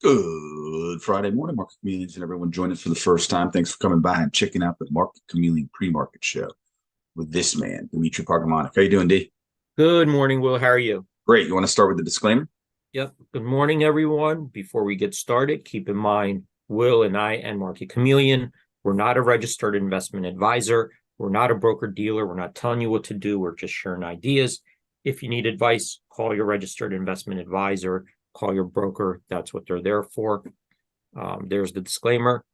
Good Friday morning, Market Chameleons, and everyone joining us for the first time. Thanks for coming by and checking out the Market Chameleon pre-market show with this man, Dimitri Pargamanik. How you doing, D? Good morning, Will. How are you? Great. You want to start with the disclaimer? Yep. Good morning, everyone. Before we get started, keep in mind, Will and I and Market Chameleon, we're not a registered investment advisor. We're not a broker dealer. We're not telling you what to do. We're just sharing ideas. If you need advice, call your registered investment advisor, call your broker. That's what they're there for. There's the disclaimer.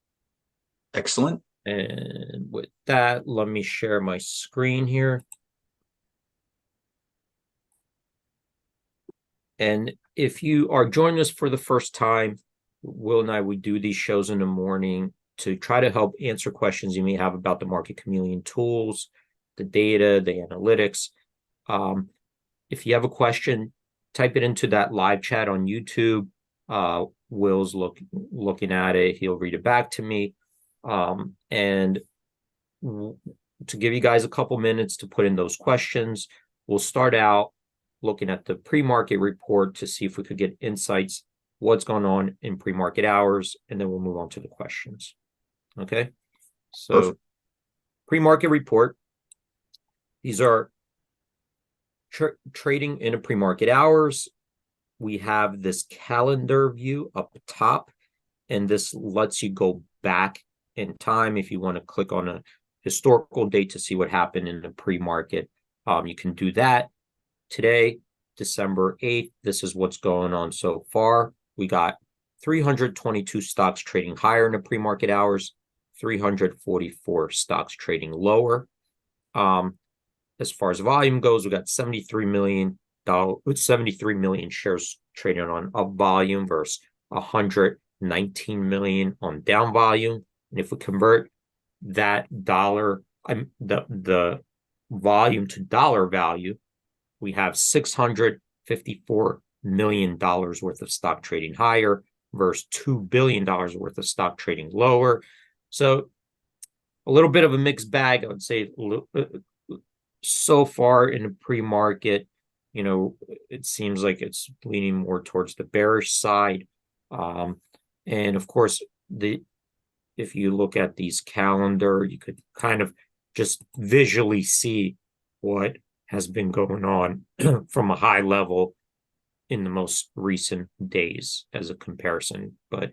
Excellent. And with that, let me share my screen here. And if you are joining us for the first time, Will and I, we do these shows in the morning to try to help answer questions you may have about the Market Chameleon tools, the data, the analytics. If you have a question, type it into that live chat on YouTube. Will's looking at it. He'll read it back to me. And to give you guys a couple minutes to put in those questions, we'll start out looking at the pre-market report to see if we could get insights, what's going on in pre-market hours, and then we'll move on to the questions. Okay, so pre-market report. These are trading in a pre-market hours. We have this calendar view up top, and this lets you go back in time. If you want to click on a historical date to see what happened in the pre-market, you can do that. Today, December 8th, this is what's going on so far. We got 322 stocks trading higher in the pre-market hours, 344 stocks trading lower. As far as volume goes, we got 73 million shares trading on up volume versus 119 million on down volume. And if we convert that the volume to dollar value, we have $654 million worth of stock trading higher versus $2 billion worth of stock trading lower. So a little bit of a mixed bag, I would say. So far in the pre-market, it seems like it's leaning more towards the bearish side. And of course, if you look at these calendar, you could kind of just visually see what has been going on from a high level in the most recent days as a comparison. But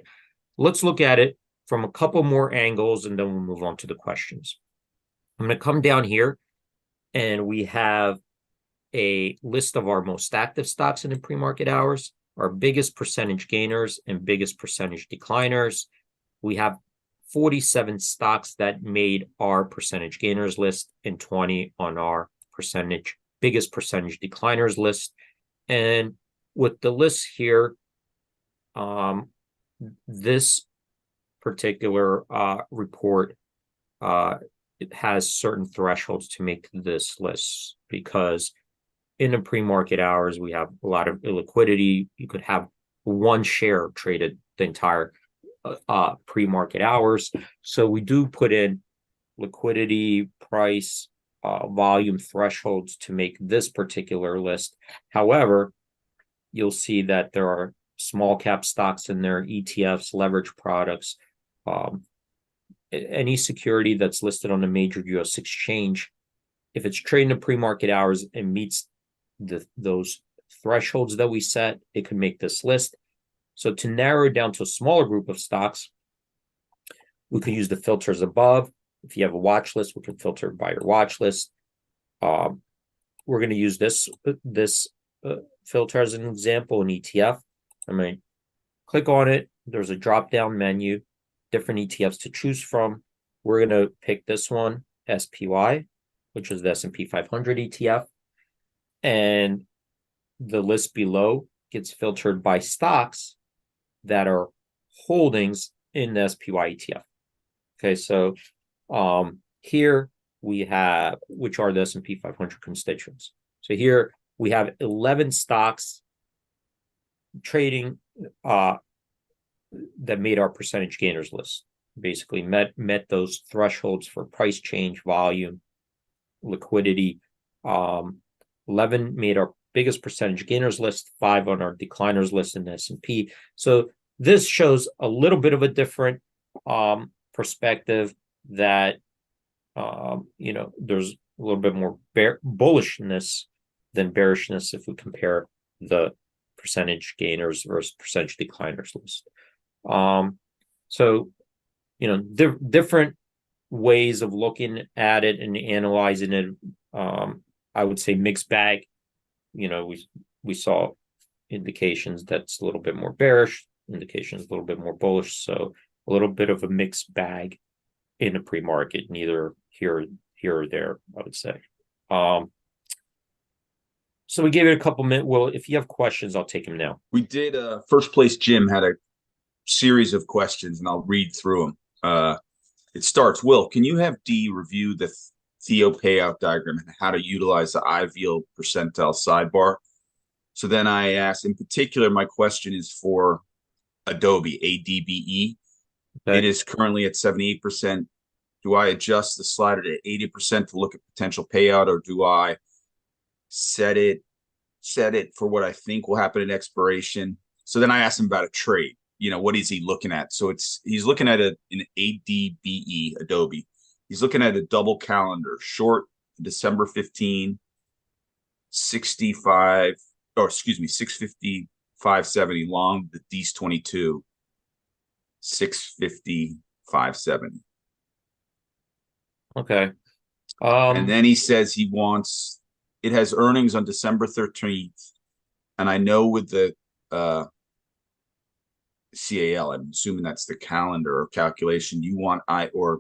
let's look at it from a couple more angles, and then we'll move on to the questions. I'm going to come down here, and we have a list of our most active stocks in the pre-market hours, our biggest percentage gainers and biggest percentage decliners. We have 47 stocks that made our percentage gainers list and 20 on our biggest percentage decliners list. And with the list here, this particular report, it has certain thresholds to make this list, because in the pre-market hours, we have a lot of illiquidity. You could have one share traded the entire pre-market hours. So we do put in liquidity, price, volume thresholds to make this particular list. However, you'll see that there are small cap stocks in there, ETFs, leverage products, any security that's listed on a major US exchange. If it's trading in pre-market hours and meets those thresholds that we set, it could make this list. So to narrow it down to a smaller group of stocks, we could use the filters above. If you have a watch list, we can filter by your watch list. We're going to use this filter as an example, an ETF. I'm going to click on it. There's a drop-down menu, different ETFs to choose from. We're going to pick this one, SPY, which is the S&P 500 ETF. And the list below gets filtered by stocks that are holdings in the SPY ETF. Okay, so here we have, which are the S&P 500 constituents. So here we have 11 stocks trading that made our percentage gainers list. Basically met those thresholds for price change, volume, liquidity. 11 made our biggest percentage gainers list, 5 on our decliners list in the S&P. So this shows a little bit of a different perspective that there's a little bit more bullishness than bearishness if we compare the percentage gainers versus percentage decliners list. So different ways of looking at it and analyzing it. I would say mixed bag. We saw indications that's a little bit more bearish, indications a little bit more bullish. So a little bit of a mixed bag in a pre-market, neither here or there, I would say. So we gave it a couple minutes. Well, if you have questions, I'll take them now. We did. First place Jim had a series of questions, and I'll read through them. It starts, Will, can you have D review the Theo payout diagram and how to utilize the IVL percentile sidebar? So then I asked, in particular, my question is for Adobe, ADBE. Okay. It is currently at 78%. Do I adjust the slider to 80% to look at potential payout, or do I set it for what I think will happen at expiration? So then I asked him about a trade. What is he looking at? So he's looking at an ADBE, Adobe. He's looking at a double calendar, short December 15, 65, or excuse me, 650, 570, long the D's 22, 650, 570. Okay. And then he says it has earnings on December 13th. And I know with the CAL, I'm assuming that's the calendar or calculation, you want IV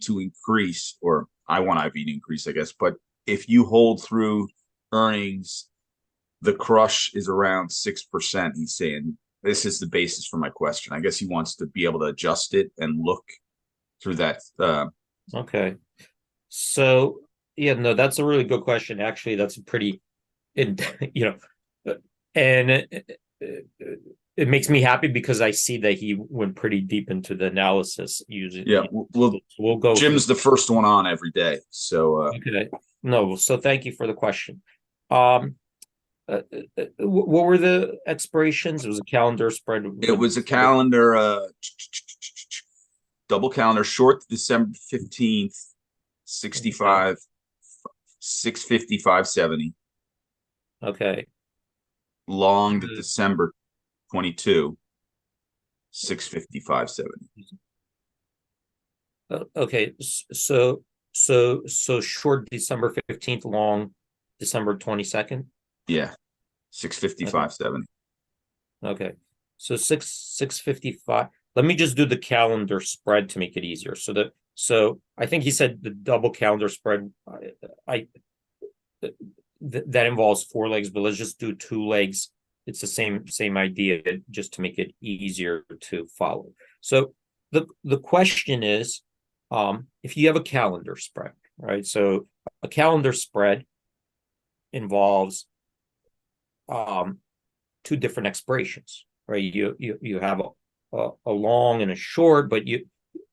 to increase, or I want IV to increase, I guess. But if you hold through earnings, the crush is around 6%. He's saying this is the basis for my question. I guess he wants to be able to adjust it and look through that. Okay. So yeah, no, that's a really good question. Actually, that's a pretty, and it makes me happy because I see that he went pretty deep into the analysis using. Yeah, we'll go. Jim's the first one on every day, so okay. No, so thank you for the question. What were the expirations? It was a calendar spread. It was a calendar, double calendar, short December 15th, 65, 650, 570. Okay. Long the December 22, 650, 570. Okay, so short December 15th, long December 22nd. Yeah, 650, 570. Okay, so 655. Let me just do the calendar spread to make it easier. So I think he said the double calendar spread. That involves 4 legs, but let's just do 2 legs. It's the same idea, just to make it easier to follow. So the question is, if you have a calendar spread, right? So a calendar spread involves 2 different expirations, right? You have a long and a short, but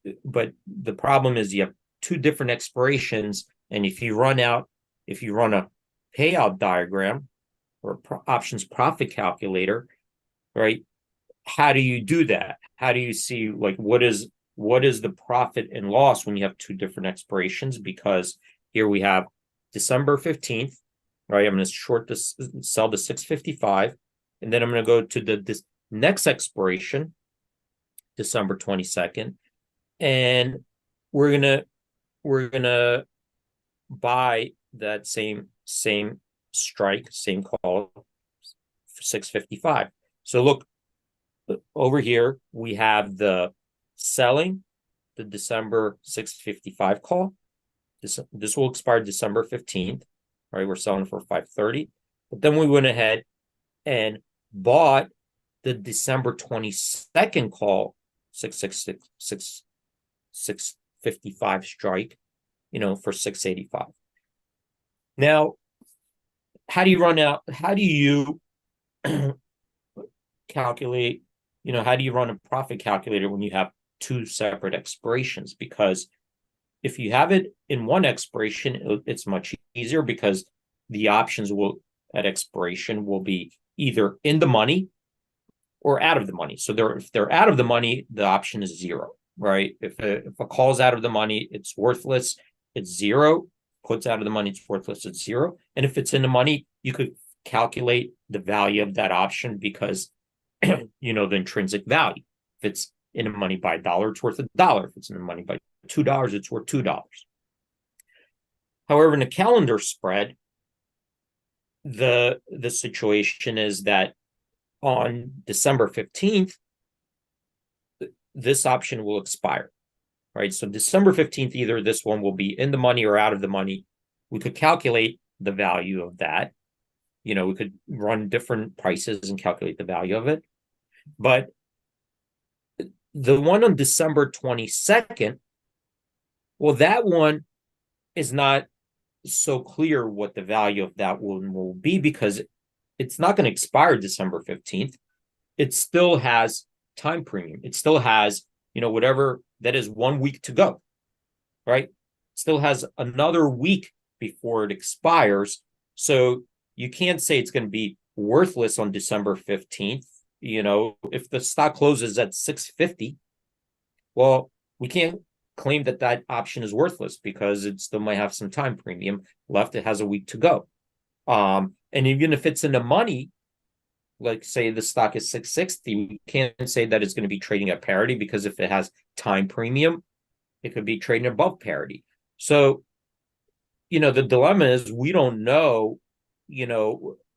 the problem is you have 2 different expirations, and if you run a payout diagram or options profit calculator, right? How do you do that? How do you see what is the profit and loss when you have 2 different expirations? Because here we have December 15th, right? I'm going to sell the 655, and then I'm going to go to this next expiration, December 22nd, and we're gonna buy that same strike, same call for 655. So look, over here we have the selling the December 655 call. This will expire December 15th, right? We're selling for 530. But then we went ahead and bought the December 22nd call, 655 strike, for 685. Now, how do you calculate, how do you run a profit calculator when you have 2 separate expirations? Because if you have it in one expiration, it's much easier because the options at expiration will be either in the money or out of the money. So if they're out of the money, the option is zero, right? If a call is out of the money, it's worthless, it's zero. Puts out of the money, it's worthless, it's zero. And if it's in the money, you could calculate the value of that option because the intrinsic value. If it's in the money by $1, it's worth $1. If it's in the money by $2, it's worth $2. However, in a calendar spread, the situation is that on December 15th, this option will expire, right? So December 15th, either this one will be in the money or out of the money. We could calculate the value of that. We could run different prices and calculate the value of it. But the one on December 22nd, well, that one is not so clear what the value of that one will be because it's not going to expire December 15th. It still has time premium. It still has, whatever that is 1 week to go, right? It still has another week before it expires. So you can't say it's going to be worthless on December 15th. If the stock closes at 650, well, we can't claim that option is worthless because it still might have some time premium left. It has a week to go. And even if it's in the money, like say the stock is 660, we can't say that it's going to be trading at parity because if it has time premium, it could be trading above parity. So, the dilemma is we don't know,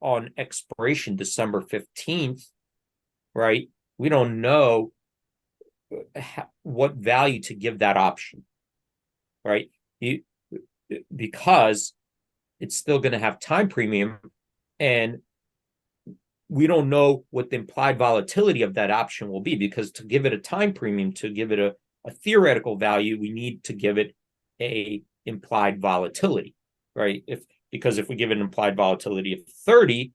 on expiration December 15th, right? We don't know what value to give that option, right? Because it's still going to have time premium, and we don't know what the implied volatility of that option will be, because to give it a time premium, to give it a theoretical value, we need to give it a implied volatility, right? Because if we give it an implied volatility of 30,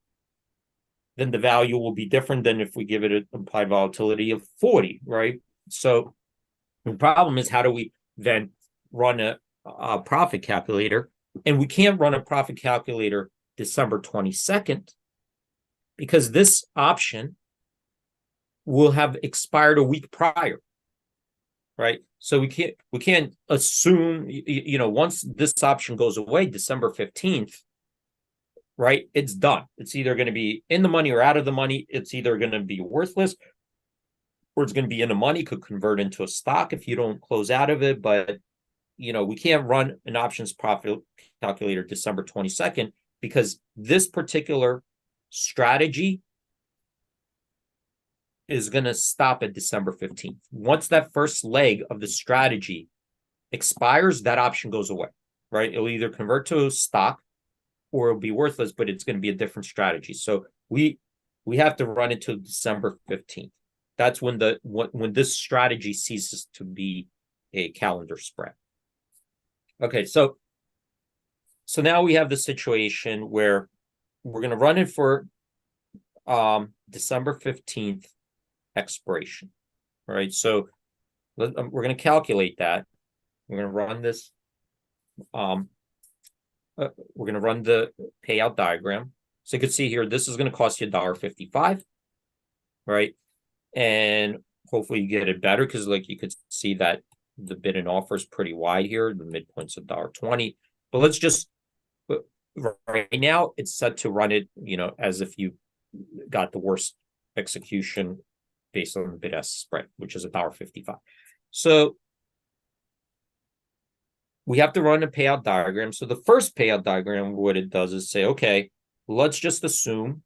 then the value will be different than if we give it an implied volatility of 40, right? So the problem is, how do we then run a profit calculator? And we can't run a profit calculator December 22nd because this option will have expired a week prior, right? So we can't assume, once this option goes away, December 15th, right? It's done. It's either going to be in the money or out of the money. It's either going to be worthless or it's going to be in the money, could convert into a stock if you don't close out of it. But, we can't run an options profit calculator December 22nd because this particular strategy is going to stop at December 15th. Once that first leg of the strategy expires, that option goes away, right? It'll either convert to a stock or it'll be worthless, but it's going to be a different strategy. So we have to run it to December 15th. That's when when this strategy ceases to be a calendar spread. Okay, so now we have the situation where we're going to run it for December 15th expiration, right? So we're going to calculate that. We're going to run this. We're going to run the payout diagram. So you can see here, this is going to cost you $1.55, right? And hopefully you get it better because, like, you could see that the bid and offer is pretty wide here. The midpoint's $1.20. But let's just, right now, it's set to run it, as if you got the worst execution based on the bid-ask spread, which is $1.55. So we have to run a payout diagram. So the first payout diagram, what it does is say, okay, let's just assume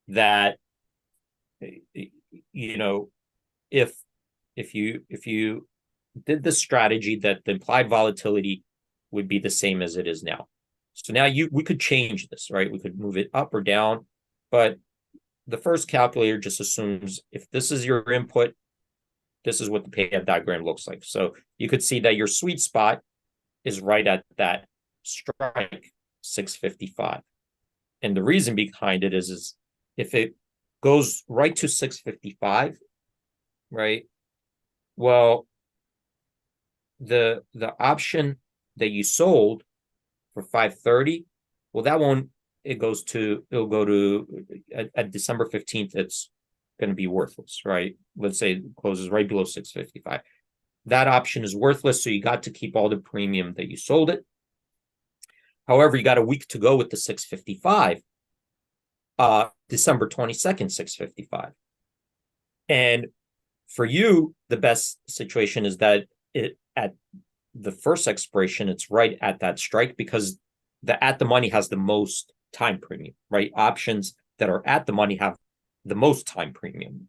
that, if you did the strategy, that the implied volatility would be the same as it is now. So now we could change this, right? We could move it up or down, but the first calculator just assumes if this is your input, this is what the payout diagram looks like. So you could see that your sweet spot is right at that strike, 655. And the reason behind it is if it goes right to 655, right? Well, the option that you sold for 530, well, that one, it'll go to at December 15th, it's going to be worthless, right? Let's say it closes right below 655. That option is worthless, so you got to keep all the premium that you sold it. However, you got a week to go with the 655, December 22nd, 655. And for you, the best situation is that it at the first expiration, it's right at that strike, because the at the money has the most time premium, right? Options that are at the money have the most time premium.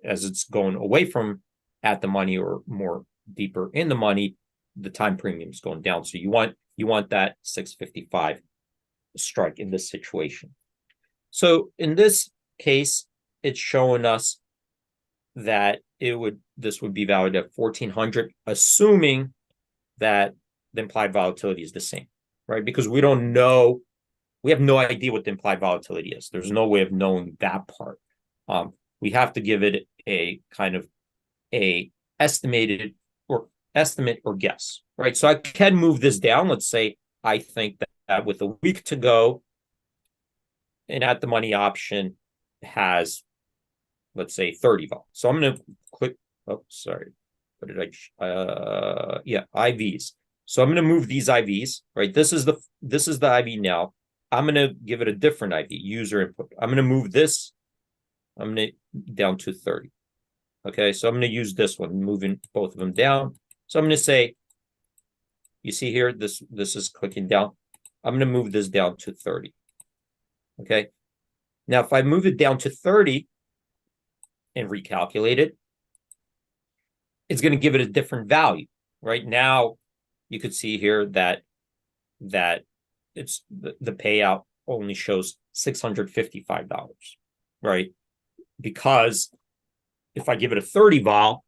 As it's going away from at the money or more deeper in the money, the time premium is going down. So you want that 655 strike in this situation. So in this case, it's showing us that this would be valued at 1400, assuming that the implied volatility is the same, right? Because we don't know, we have no idea what the implied volatility is. There's no way of knowing that part. We have to give it a kind of a estimated or estimate or guess, right? So I can move this down. Let's say I think that with a week to go, an at the money option has, let's say, 30 vol. So I'm going to click. Oh, sorry. What did yeah, IVs. So I'm going to move these IVs, right? This is the IV now. I'm going to give it a different IV, user input. I'm going to move this. I'm going to down to 30. Okay, so I'm going to use this one, moving both of them down. So I'm going to say, you see here, this is clicking down. I'm going to move this down to 30. Okay. Now, if I move it down to 30 and recalculate it, it's going to give it a different value. Right now, you could see here that it's the payout only shows $655, right? Because if I give it a 30 vol,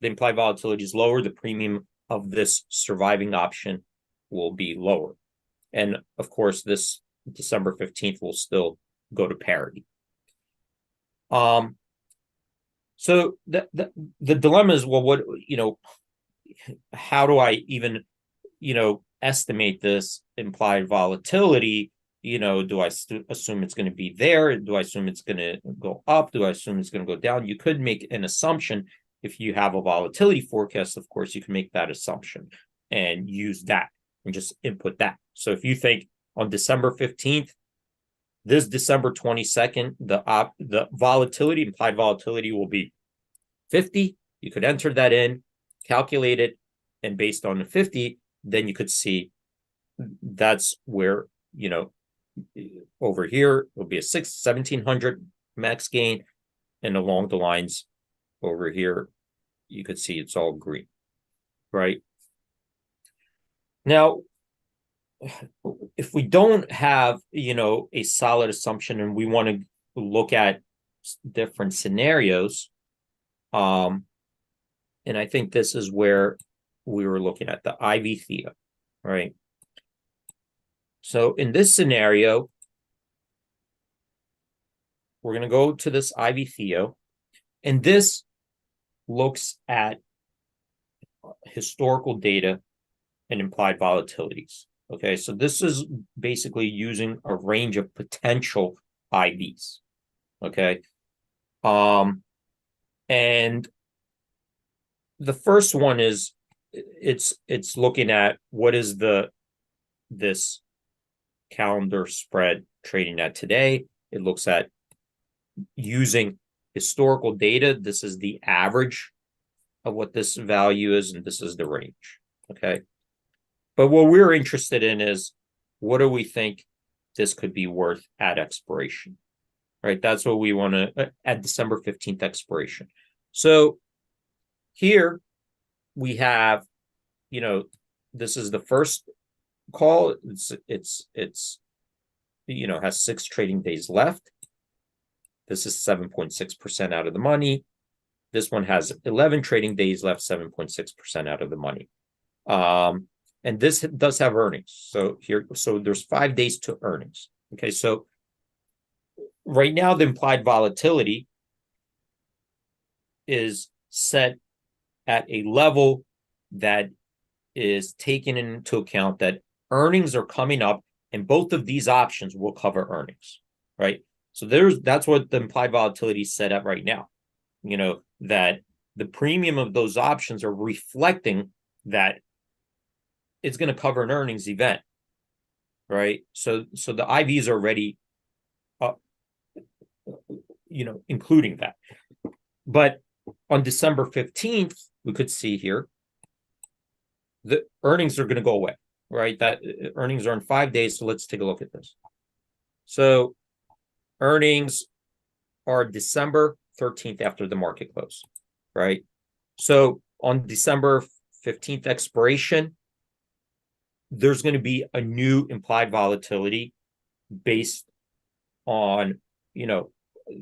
the implied volatility is lower. The premium of this surviving option will be lower. And of course, this December 15th will still go to parity. So the dilemma is, well, what, how do I even, estimate this implied volatility? Do I assume it's going to be there? Do I assume it's going to go up? Do I assume it's going to go down? You could make an assumption. If you have a volatility forecast, of course, you can make that assumption and use that and just input that. So if you think on December 15th, this December 22nd, the volatility, implied volatility will be 50. You could enter that in, calculate it, and based on the 50, then you could see that's where, over here will be a 1700 max gain, and along the lines over here, you could see it's all green, right? Now, if we don't have, a solid assumption and we want to look at different scenarios, and I think this is where we were looking at the IV theta, right? So in this scenario, we're going to go to this IV theta, and this looks at historical data and implied volatilities. Okay, so this is basically using a range of potential IVs. Okay, and the first one is it's looking at what is this calendar spread trading at today. It looks at using historical data. This is the average of what this value is, and this is the range. Okay. But what we're interested in is, what do we think this could be worth at expiration, right? That's what we want to, at December 15th expiration. So here we have, this is the first call. It's has 6 trading days left. This is 7.6% out of the money. This one has 11 trading days left, 7.6% out of the money. And this does have earnings. So there's 5 days to earnings. Okay, so right now the implied volatility is set at a level that is taken into account that earnings are coming up, and both of these options will cover earnings, right? So that's what the implied volatility is set at right now. That the premium of those options are reflecting that it's going to cover an earnings event, right? So the IVs are already, including that. But on December 15th, we could see here, the earnings are going to go away, right? That earnings are in 5 days. So let's take a look at this. So earnings are December 13th after the market close, right? So on December 15th expiration, there's going to be a new implied volatility based on,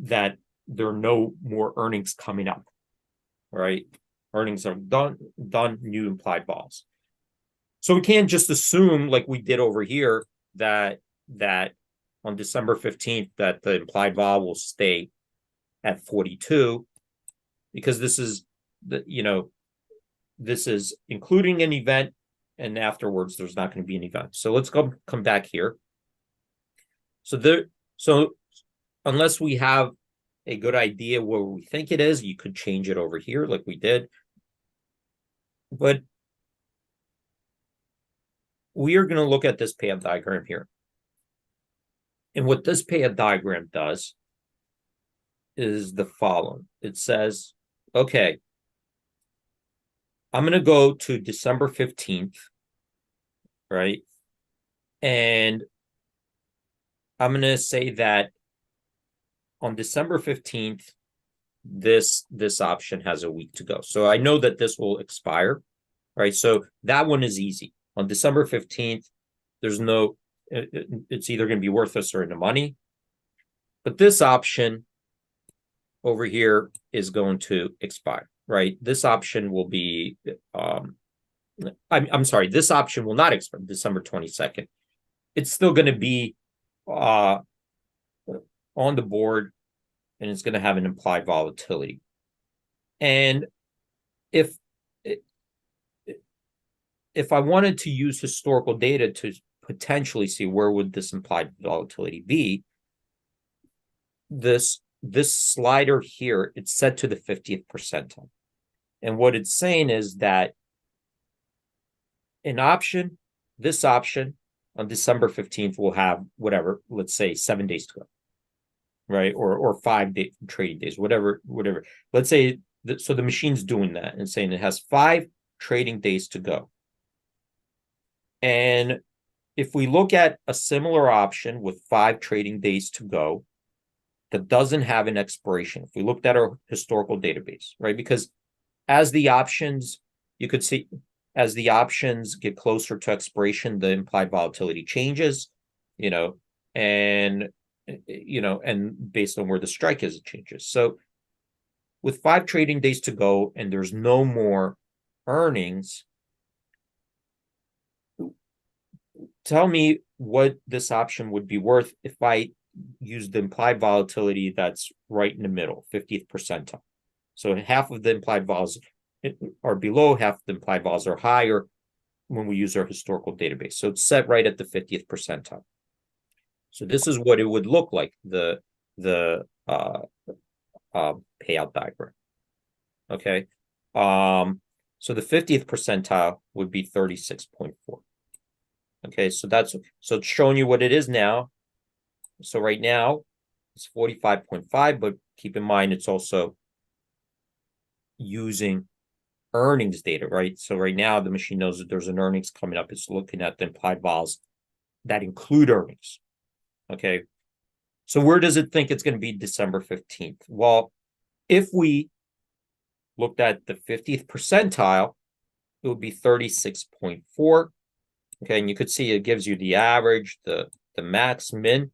that there are no more earnings coming up, right? Earnings are done, new implied vols. So we can't just assume, like we did over here, that on December 15th, that the implied vol will stay at 42, because this is this is including an event, and afterwards there's not going to be an event. So let's come back here. So unless we have a good idea where we think it is, you could change it over here like we did. But we are going to look at this payout diagram here. And what this payout diagram does is the following. It says, okay, I'm going to go to December 15th, right? And I'm going to say that on December 15th, this option has a week to go. So I know that this will expire, right? So that one is easy. On December 15th, there's no, it's either going to be worthless or in the money. But this option over here is going to expire, right? This option will be, I'm sorry, this option will not expire December 22nd. It's still going to be on the board, and it's going to have an implied volatility. And if I wanted to use historical data to potentially see where would this implied volatility be, this slider here, it's set to the 50th percentile. And what it's saying is that this option on December 15th will have whatever, let's say 7 days to go, right? Or 5 trading days, whatever. Let's say, so the machine's doing that and saying it has 5 trading days to go. And if we look at a similar option with 5 trading days to go that doesn't have an expiration, if we looked at our historical database, right? Because as the options, you could see, as the options get closer to expiration, the implied volatility changes, and based on where the strike is, it changes. So with 5 trading days to go and there's no more earnings, tell me what this option would be worth if I use the implied volatility that's right in the middle, 50th percentile. So half of the implied vols are below, half the implied vols are higher when we use our historical database. So it's set right at the 50th percentile. So this is what it would look like, the payout diagram. Okay. So the 50th percentile would be 36.4. Okay, so it's showing you what it is now. So right now it's 45.5, but keep in mind it's also using earnings data, right? So right now the machine knows that there's an earnings coming up. It's looking at the implied vols that include earnings. Okay, so where does it think it's going to be December 15th? Well, if we looked at the 50th percentile, it would be 36.4. Okay, and you could see it gives you the average, the max, min,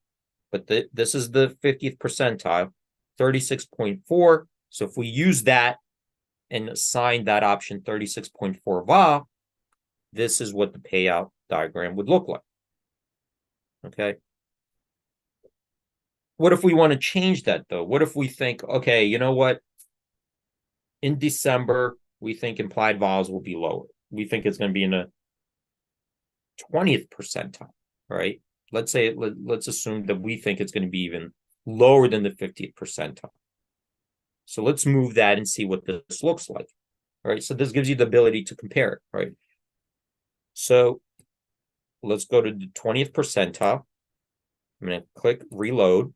but this is the 50th percentile, 36.4. So if we use that and assign that option 36.4 VA, this is what the payout diagram would look like. Okay. What if we want to change that, though? What if we think, okay, you know what? In December, we think implied vols will be lower. We think it's going to be in a 20th percentile, right? Let's assume that we think it's going to be even lower than the 50th percentile. So let's move that and see what this looks like. All right, so this gives you the ability to compare it, right? So let's go to the 20th percentile. I'm going to click reload.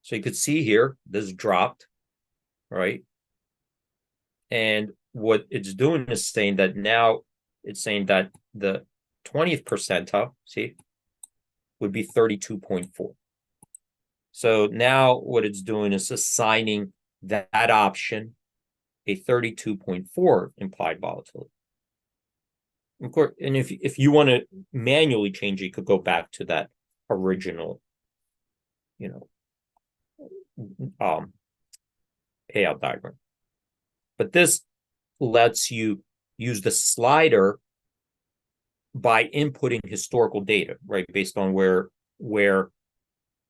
So you could see here, this dropped, right? And what it's doing is saying that now it's saying that the 20th percentile, see, would be 32.4. So now what it's doing is assigning that option a 32.4 implied volatility. Of course, and if you want to manually change it, you could go back to that original, payout diagram. But this lets you use the slider by inputting historical data, right? Based on where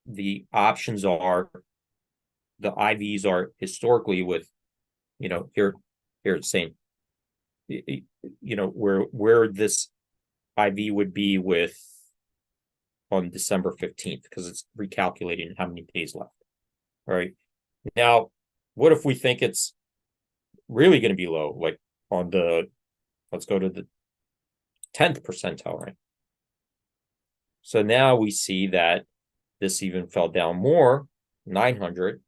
the options are, the IVs are historically with, here it's saying, where this IV would be with on December 15th, because it's recalculating how many days left. All right. Now, what if we think it's really going to be low, like on let's go to the 10th percentile, right? So now we see that this even fell down more, 900.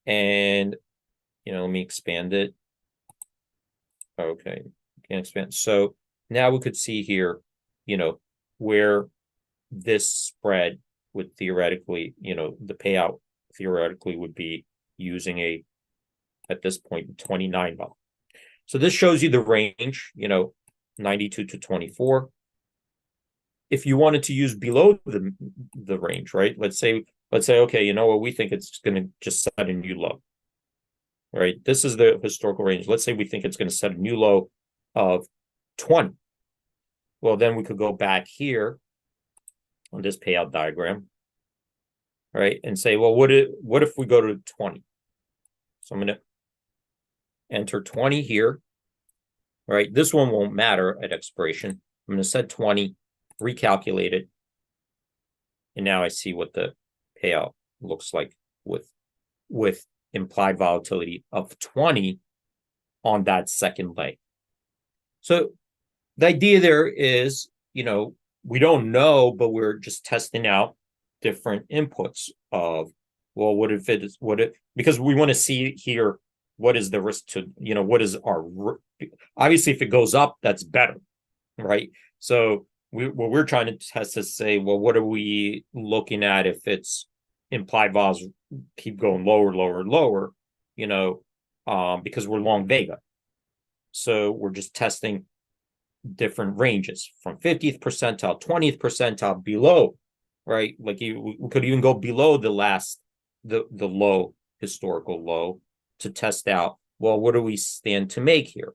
And, let me expand it. Okay, can't expand. So now we could see here, where this spread would theoretically, the payout theoretically would be using at this point, 29 vol. So this shows you the range, 92 to 24. If you wanted to use below the range, right? Let's say, okay, you know what, we think it's going to just set a new low. Right? This is the historical range. Let's say we think it's going to set a new low of 20. Well, then we could go back here on this payout diagram, right? And say, well, what if we go to 20? So I'm going to enter 20 here, right? This one won't matter at expiration. I'm going to set 20, recalculate it. And now I see what the payout looks like with implied volatility of 20 on that second leg. So the idea there is, we don't know, but we're just testing out different inputs of, well, because we want to see here, what is the risk to, what is obviously if it goes up, that's better, right? So what we're trying to test is say, well, what are we looking at if it's implied vols keep going lower, because we're long Vega. So we're just testing different ranges from 50th percentile, 20th percentile, below, right? Like we could even go below the low, historical low, to test out, well, what do we stand to make here?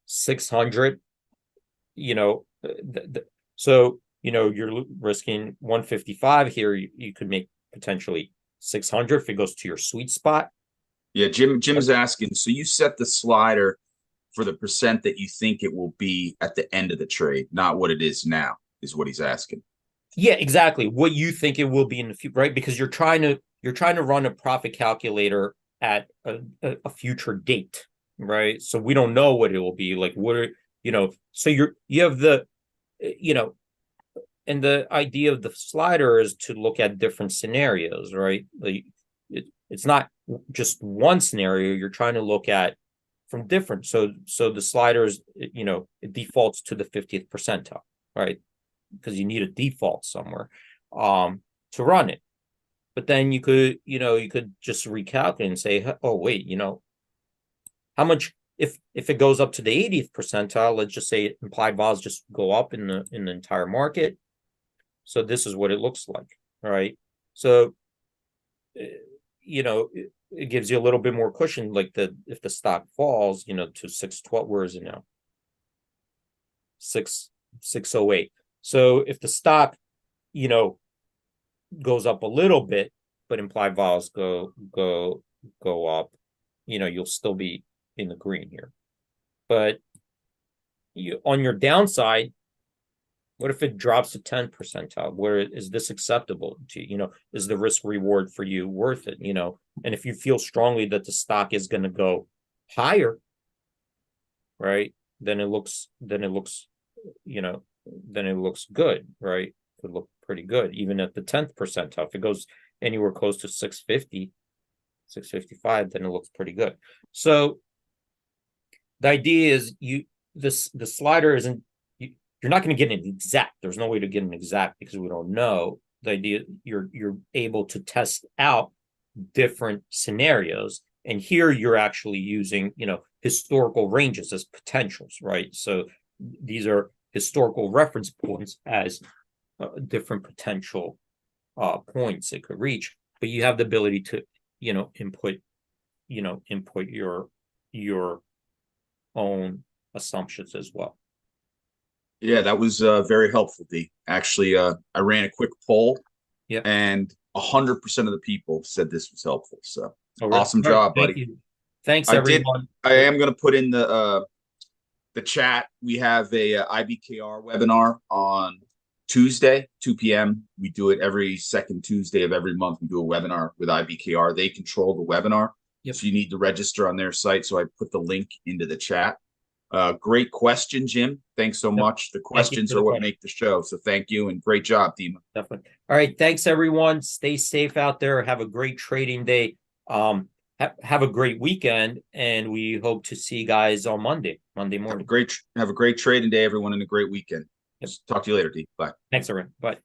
600, so, you're risking 155 here. You could make potentially 600 if it goes to your sweet spot. Yeah, Jim's asking, so you set the slider for the percent that you think it will be at the end of the trade, not what it is now, is what he's asking. Yeah, exactly. What you think it will be in the future, right? Because you're trying to run a profit calculator at a future date, right? So we don't know what it will be. Like, so you have the, and the idea of the slider is to look at different scenarios, right? Like it's not just one scenario. You're trying to look at from different. So the sliders, it defaults to the 50th percentile, right? Because you need a default somewhere to run it. But then you could just recalculate and say, oh wait, how much if it goes up to the 80th percentile, let's just say implied vols just go up in the entire market. So this is what it looks like, right? So it gives you a little bit more cushion, like if the stock falls, to 612, where is it now? 608. So if the stock, goes up a little bit, but implied vols go up, you'll still be in the green here. But on your downside, What if it drops to 10 percentile? Where is this acceptable to you? Know, is the risk reward for you worth it? You know, and if you feel strongly that the stock is going to go higher, right? Then it looks, you know, then it looks good, right? It would look pretty good, even at the 10th percentile. If it goes anywhere close to 650, 655, then it looks pretty good. So the idea is the slider isn't, you're not going to get an exact. There's no way to get an exact because we don't know. The idea you're able to test out different scenarios, and here you're actually using, you know, historical ranges as potentials, right? So these are historical reference points as different potential points it could reach, but you have the ability to, you know, input your own assumptions as well. Yeah, that was very helpful, D. Actually, I ran a quick poll, Yeah, and 100% of the people said this was helpful. So oh, really? awesome All right, job, thank buddy. you. Thanks, I did. everyone. I am going to put in the chat. We have a IBKR webinar on Tuesday, 2 p.m. We do it every second Tuesday of every month. We do a webinar with IBKR. They control the webinar, so you need to register on their site. So I put the link into the chat. Great question, Jim. Thanks so much. The questions are what make the show. So thank you and great job, Dima. Definitely. All right. Thanks, everyone. Stay safe out there. Have a great trading day. Have a great weekend, and we hope to see you guys on Monday morning. Have a great trading day, everyone, and a great weekend. Yep. Talk to you later, D. Bye. Thanks, everyone. Bye.